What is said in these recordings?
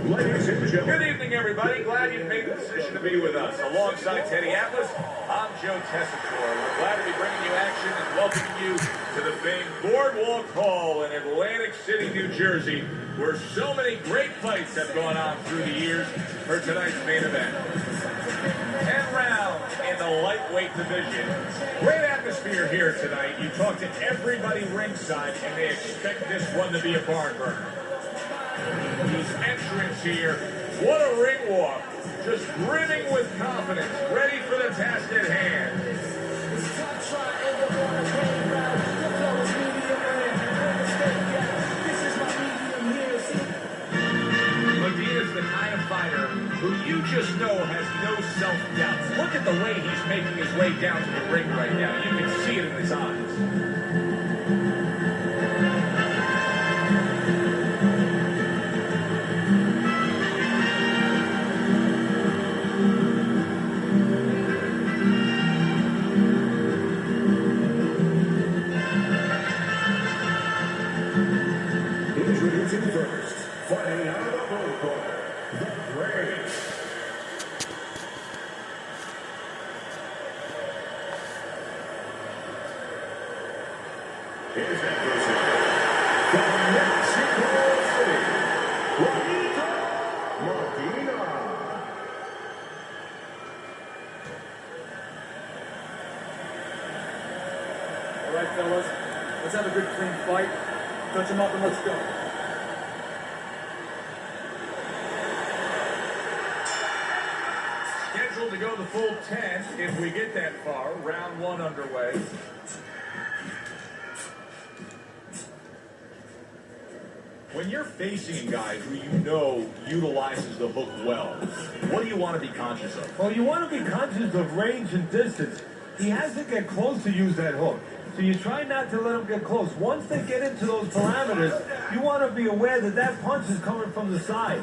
Ladies and gentlemen. Good evening, everybody. Glad you've made the decision to be with us. Alongside Teddy Atlas, I'm Joe Tessitore. We're glad to be bringing you action and welcoming you to the famed Boardwalk Hall in Atlantic City, New Jersey, where so many great fights have gone on through the years for tonight's main event. 10 rounds in the lightweight division. Great atmosphere here tonight. You talk to everybody ringside, and they expect this one to be a barn burner. These entrants here, what a ring walk. Just brimming with confidence, ready for the task at hand. Medina's the kind of fighter who you just know has no self-doubt. Look at the way he's making his way down to the ring right now. You can see it in his eyes. Introducing first, fighting out of the blue corner, the Gray. His adversary, from Mexico City, Medina. All right, fellas, let's have a good clean fight. Touch him up and let's go. Scheduled to go the full 10 if we get that far. Round one underway. When you're facing a guy who you know utilizes the hook well, what do you want to be conscious of? Well, you want to be conscious of range and distance. He has to get close to use that hook. So you try not to let him get close. Once they get into those parameters, you want to be aware that that punch is coming from the side.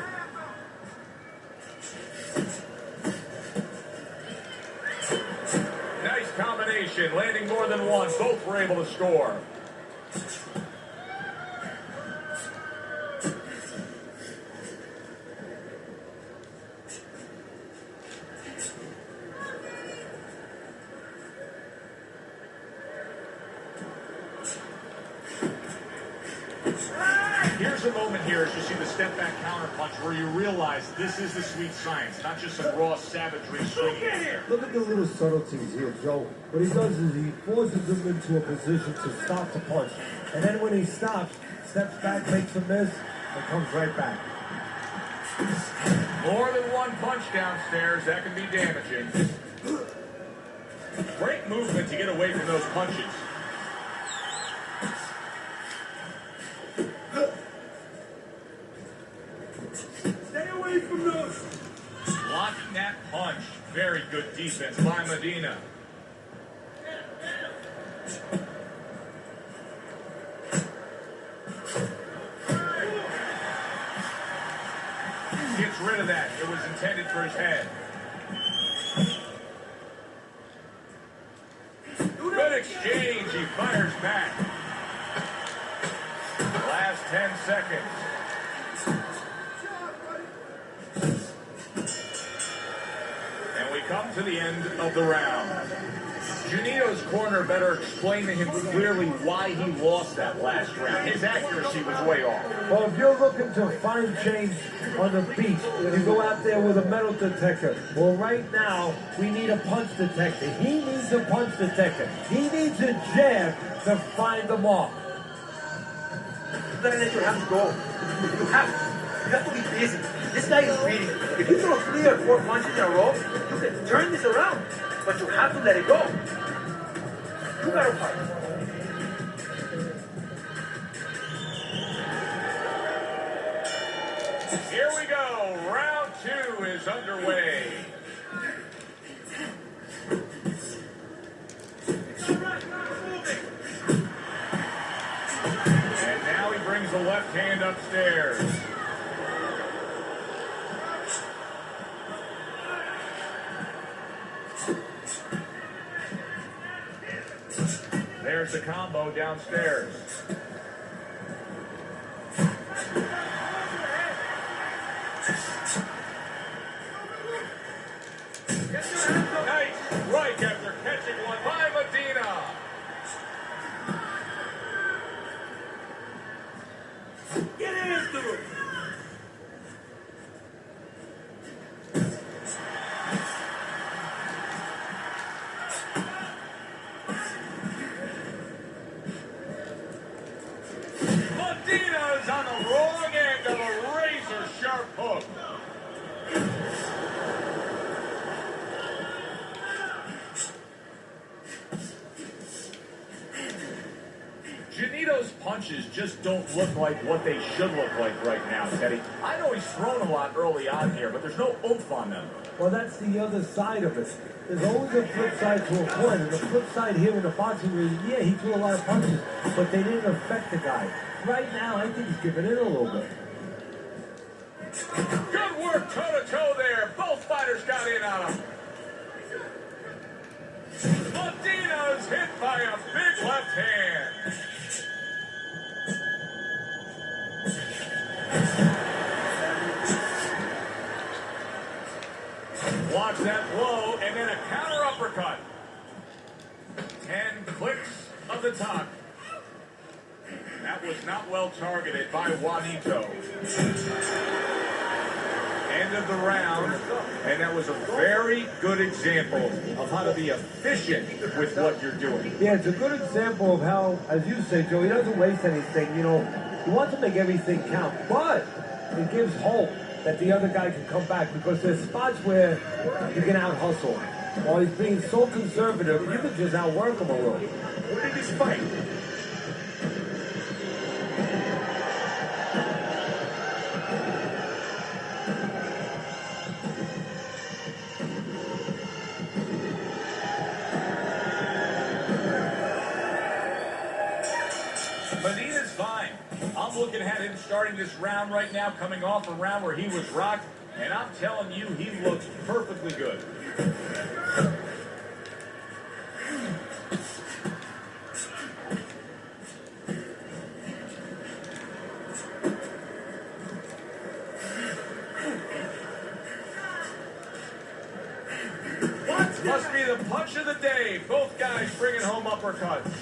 Nice combination, landing more than one. Both were able to score. Here's a moment here as you see the step-back counter punch where you realize this is the sweet science, not just some raw savagery swinging in here. Look at the little subtleties here, Joe. What he does is he forces him into a position to stop the punch. And then when he stops, steps back, makes a miss, and comes right back. More than one punch downstairs, that can be damaging. Great movement to get away from those punches. Stay away from those. Blocking that punch. Very good defense by Medina. Gets rid of that. It was intended for his head. Good exchange. He fires back. Last 10 seconds. And we come to the end of the round. Junito's corner better explain to him clearly why he lost that last round. His accuracy was way off. Well, if you're looking to find change on the beach, you go out there with a metal detector. Well, right now, we need a punch detector. He needs a punch detector. He needs a jab to find the mark. You gotta let your hands go. You have to be busy. This guy is beating. If you throw 3 or 4 punches in a row, you can turn this around. But you have to let it go. You gotta fight. Here we go. Round 2 is underway. And now he brings the left hand upstairs. There's the combo downstairs. Nice strike after catching one by Medina. Get into it. Medina's on the wrong end of a razor-sharp hook. Janito's punches just don't look like what they should look like right now, Teddy. I know he's thrown a lot early on here, but there's no oomph on them. Well, that's the other side of it. There's always a flip side to a coin. And the flip side here in the boxing ring, yeah, he threw a lot of punches, but they didn't affect the guy. Right now, I think he's giving in a little bit. Good work toe-to-toe there. Both fighters got in on him. Medina's hit by a big left hand. Watch that blow, and then a counter uppercut. 10 clicks of the top. That was not well targeted by Juanito. End of the round, and that was a very good example of how to be efficient with what you're doing. Yeah, it's a good example of how, as you say, Joe, he doesn't waste anything. You know, he wants to make everything count, but it gives hope that the other guy can come back, because there's spots where you can out-hustle him. While he's being so conservative, you can just outwork him a little. What did this fight? Medina's fine. I'm looking at him starting this round right now, coming off a round where he was rocked, and I'm telling you, he looks perfectly good. What must be the punch of the day? Both guys bringing home uppercuts.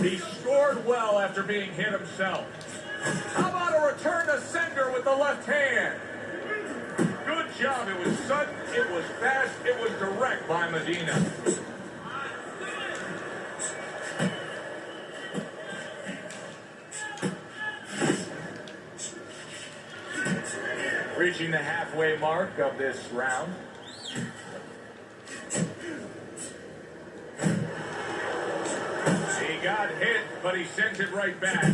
He scored well after being hit himself. How about a return to sender with the left hand? Good job. It was sudden, it was fast, it was direct by Medina. Reaching the halfway mark of this round. He got hit, but he sent it right back.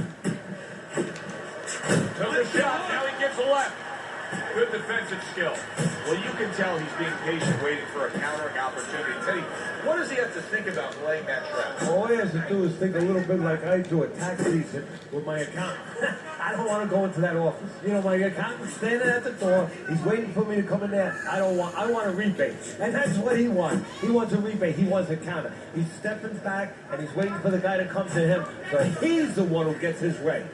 Took a shot, now he gets a left. Good defensive skill. Well, you can tell he's being patient, waiting for a countering opportunity. Teddy, what does he have to think about laying that trap? All he has to do is think a little bit like I do at tax season with my accountant. I don't want to go into that office. You know, my accountant's standing at the door. He's waiting for me to come in there. I want a rebate. And that's what he wants. He wants a rebate. He wants a counter. He's stepping back, and he's waiting for the guy to come to him. So he's the one who gets his way.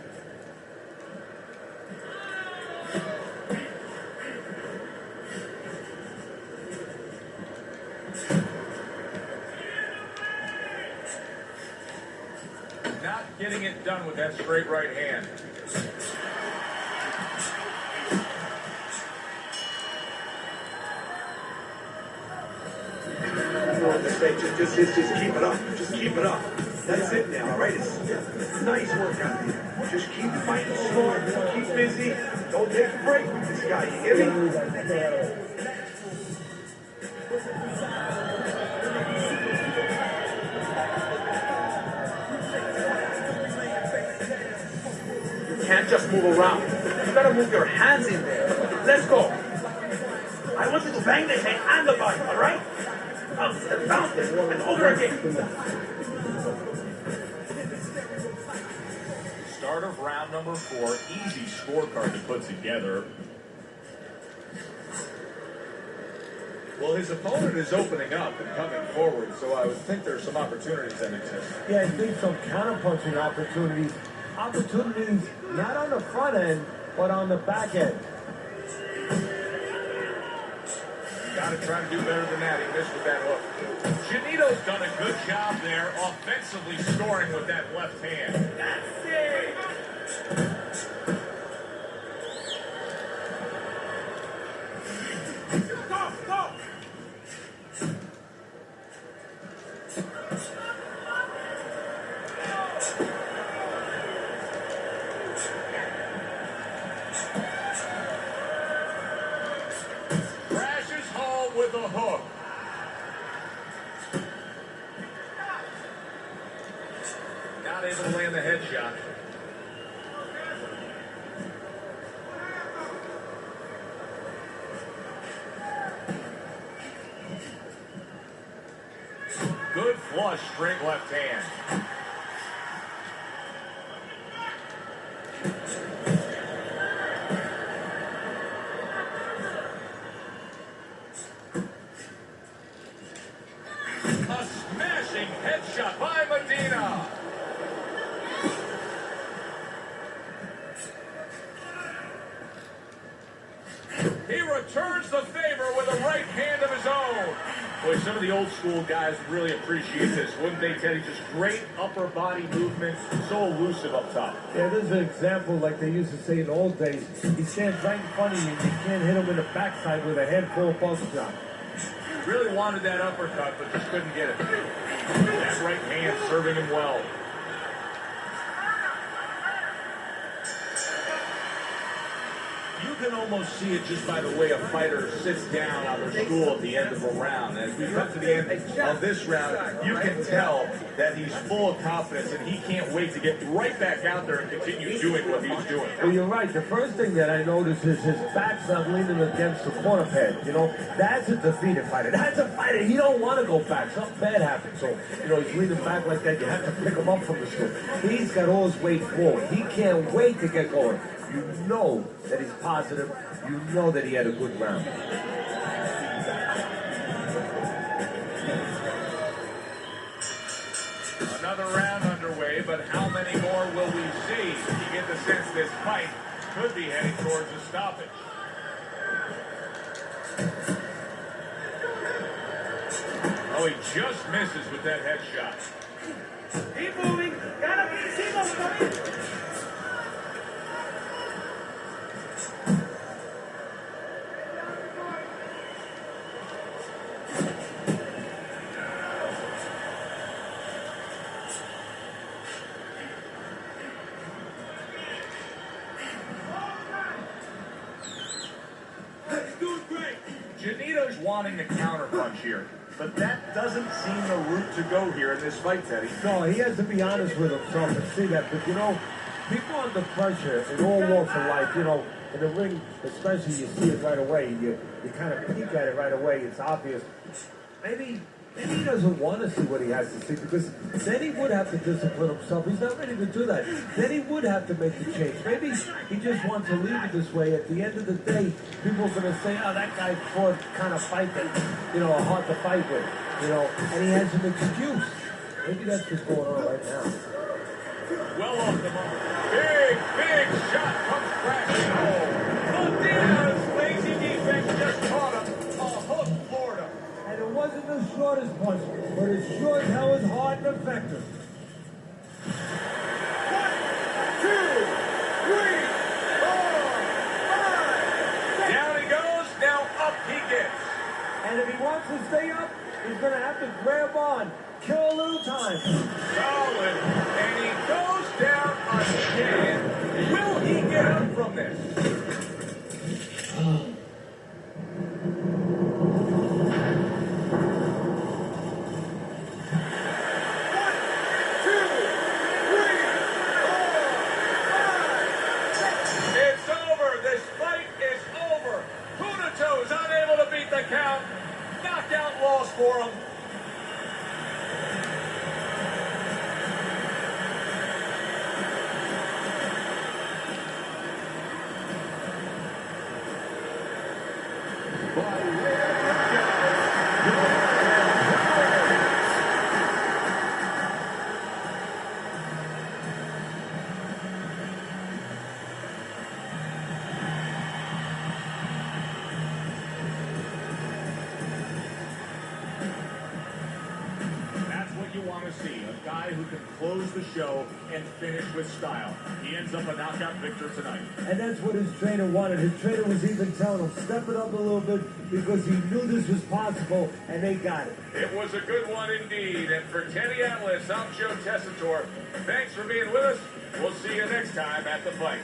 Not getting it done with that straight right hand. Just keep it up. Just keep it up. That's it now, all right? It's nice work out here. Just keep fighting smart. Keep busy. Don't take a break with this guy. You hear me? You can't just move around. You gotta move your hands in there. Let's go. I want you to bang the head and the body, all right? Bounce it, and over again. Start of round number 4. Easy scorecard to put together. Well, his opponent is opening up and coming forward, so I would think there's some opportunities that exist. Yeah, I think some counter-punching opportunities. Opportunities not on the front end, but on the back end. Got to try to do better than that. He missed with that hook. Janito's done a good job there, offensively scoring with that left hand. That's it. With a hook. Not able to land the headshot. Good flush, straight left hand. Headshot by Medina. He returns the favor with a right hand of his own. Boy, some of the old school guys really appreciate this, wouldn't they, Teddy? Just great upper body movement, so elusive up top. Yeah, this is an example like they used to say in the old days. He stands right in front of you and you can't hit him in the backside with a handful of buzz shot. Really wanted that uppercut, but just couldn't get it. That right hand serving him well. You can almost see it just by the way a fighter sits down on their stool at the end of a round. As we come to the end of this round, you can tell that he's full of confidence and he can't wait to get right back out there and continue doing what he's doing. Well, you're right. The first thing that I noticed is his back's not leaning against the corner pad. You know, that's a defeated fighter. That's a fighter. He don't want to go back. Something bad happened. So, you know, he's leaning back like that. You have to pick him up from the stool. He's got all his weight forward. He can't wait to get going. You know that he's positive. You know that he had a good round. Another round underway, but how many more will we see? You get the sense this fight could be heading towards a stoppage. Oh, he just misses with that headshot. Keep moving. Gotta be single, coming. Janito's wanting the counterpunch here, but that doesn't seem the route to go here in this fight, Teddy. No, he has to be honest with himself and see that. But, you know, people under pressure in all walks of life, you know, in the ring, especially, you see it right away. You kind of peek at it right away. It's obvious. Maybe he doesn't want to see what he has to see, because then he would have to discipline himself. He's not ready to do that. Then he would have to make the change. Maybe he just wants to leave it this way. At the end of the day, people are going to say, oh, that guy fought kind of fight that, you know, hard to fight with, you know, and he has an excuse. Maybe that's what's going on right now. Well off the mark. Big shot comes crashing home. Medina's lazy defense just caught him. A hook floored him. And it wasn't the shortest punch, but it sure as hell was hard and effective. 1, 2, 3, 4, 5. Down he goes, now up he gets. And if he wants to stay up, he's going to have to grab on, kill a little time. Solid, and he goes down again. Will he get up from this? Count, knockout loss for him. guy who can close the show and finish with style. He ends up a knockout victor tonight. And that's what his trainer wanted. His trainer was even telling him, step it up a little bit, because he knew this was possible, and they got it. It was a good one indeed. And for Teddy Atlas, I'm Joe Tessitore. Thanks for being with us. We'll see you next time at the fights.